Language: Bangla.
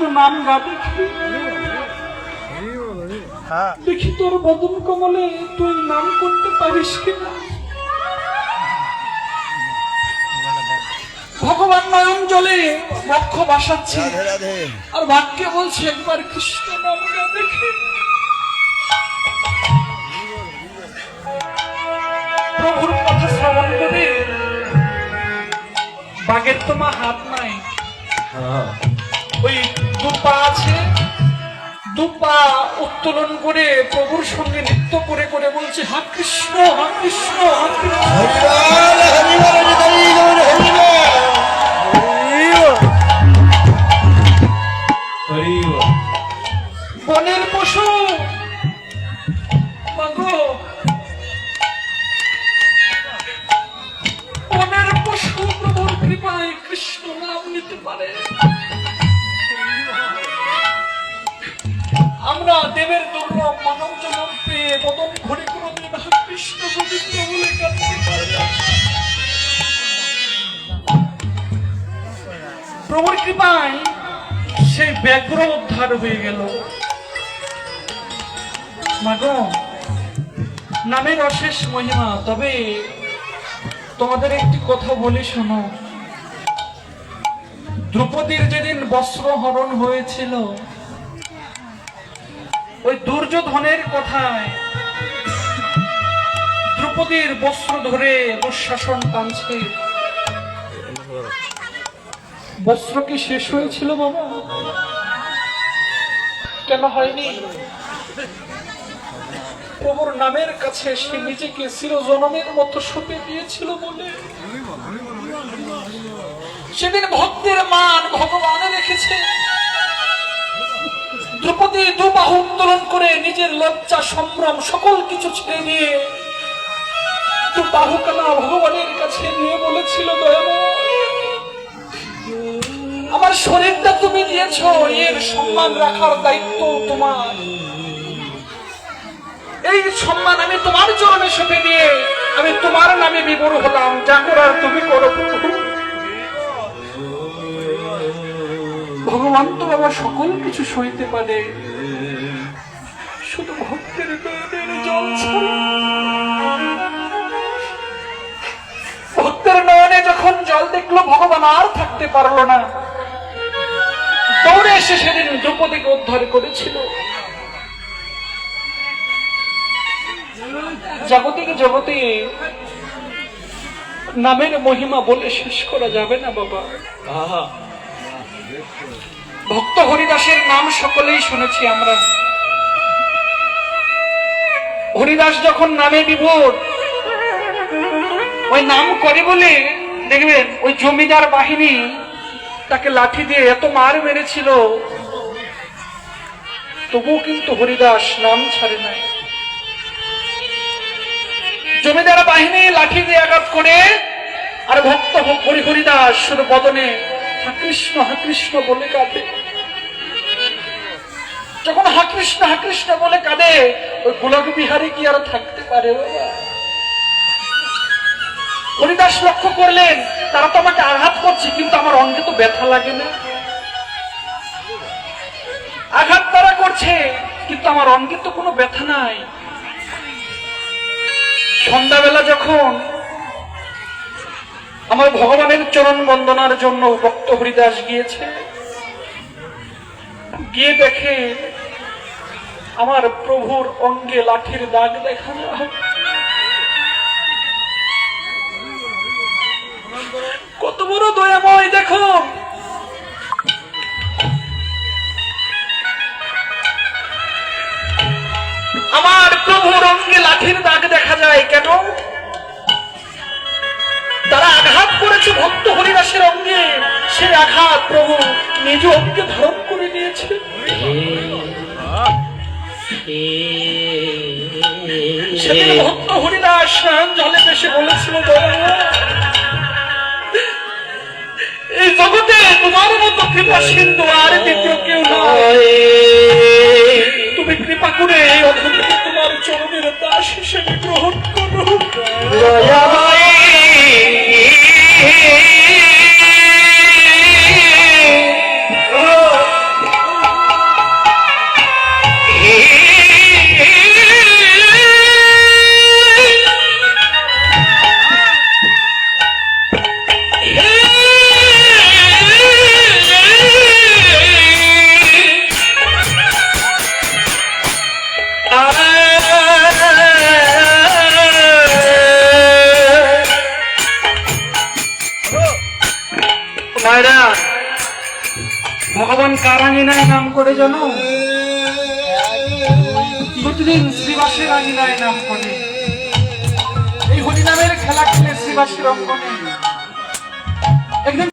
একটু নাম গা দেখি, দেখি তোর বদন কমলে তুই নাম করতে পারিস কিনা। ভগবান নয়ন জলে বক্ষ বাসাচ্ছে আর বাক্যে বলছে একবার কৃষ্ণ নাম গা দেখি। প্রভুর কথা শ্রবণ করে বাঘের তো মা হাত নাই, ওই দুপা আছে, দুপা উত্তোলন করে প্রভুর সঙ্গে নৃত্য করে করে বলছে হা কৃষ্ণ হা কৃষ্ণ হা কৃষ্ণ। বনের পশু মাগো, বনের পশু প্রভুর কৃপায় কৃষ্ণ নাম নিতে পারে। আমরা দেবের দুর্লভ মানব জনম পেয়ে বদন ঘুরে কোনদিন কৃষ্ণ গোবিন্দ বলে কাঁদতে পারে না। প্রভুর কৃপায় সেই ব্যাঘ্র উদ্ধার হয়ে গেল। মাগো, নামের অশেষ মহিমা। তবে তোমাদের একটি কথা বলি শোনো, দ্রৌপদীর যেদিন বস্ত্র হরণ হয়েছিল, ওই দুর্যোধনের কথায় দ্রৌপদীর বস্ত্র ধরে দুঃশাসন টানছে। বস্ত্র কি শেষ হয়েছিল বাবা? কেন হয়নি? প্রভুর নামের কাছে সে নিজেকে চিরজনমের মতো সঁপে দিয়েছিল বলে সেদিন ভক্তের মান ভগবান রেখেছে। দ্রৌপদী দুবাহু উত্তোলন করে নিজের লজ্জা সম্ভ্রম সকল কিছু ছেড়ে দিয়ে দুবাহু কানা ভগবানের কাছে নিয়ে বলেছিল, দয়াময় আমার শরীরটা তুমি দিয়েছো, এর সম্মান রাখার দায়িত্ব তোমার। এই সম্মান আমি তোমার চরণে সঁপে দিয়ে আমি তোমার নামে বিবর হলাম, যা করার তুমি করো। ভগবান তো বাবা সকল কিছু সইতে পারে, শুধু ভক্তের নয়নের জল ছাড়া। ভক্তের নয়নে যখন জল দেখলো ভগবান আর থাকতে পারলো না, দৌড়ে এসে সেদিন দ্রৌপদীকে উদ্ধার করেছিল। জাগতিক জগতে নামের মহিমা বলে শেষ করা যাবে না বাবা। ভক্ত হরিদাসের নাম সকলেই শুনেছি আমরা। হরিদাস যখন নামে বিভোর, ওই নাম করে বলে দেখবেন ওই জমিদার বাহিনী তাকে লাঠি দিয়ে এত মার মেরেছিল, তবুও কিন্তু হরিদাস নাম ছাড়ে নাই। জমিদার বাহিনী লাঠি দিয়ে আঘাত করে আর ভক্ত হরিদাস শুধু বদনে হা কৃষ্ণ বলে কাঁদে। যখন হা কৃষ্ণ বলে কাঁদে, ওই গোলক বিহারী কি আর থাকতে পারে বাবা? হরিদাস লক্ষ্য করলেন তারা তো আমাকে আঘাত করছে, কিন্তু আমার অঙ্গে তো ব্যথা লাগে না। আঘাত তারা করছে কিন্তু আমার অঙ্গে তো কোনো ব্যথা নাই। সন্ধ্যাবেলা যখন আমার ভগবানের চরণ বন্দনার জন্য ভক্ত হরিদাস গিয়েছে, গিয়ে দেখে আমার প্রভুর অঙ্গে লাঠির দাগ দেখা যায়। কত বড় দয়াময় দেখো। আমার প্রভুর অঙ্গে লাঠির দাগ দেখা যায় কেন? তারা আঘাত করেছে ভক্ত হরিদাসের অঙ্গে, সে আঘাত প্রভু নিজ অঙ্গে ধারণ করে নিয়েছে। সেদিন ভক্ত হরিদাস স্নান জলে এসে বলেছিল, এই জগতে তোমার মতো কৃপা সিন্ধু আর দ্বিতীয় কেউ নয়। তুমি কৃপা করে এই অধমকে তোমার চরণের দাস হিসেবে গ্রহণ করো। ভগবান কার আঙিনায় নাম করে জানো? প্রতিদিন শ্রীবাসের আঙিনায় নাম করে। এই হরিনামের খেলা খেলে শ্রীবাসের অঙ্গনে একদিন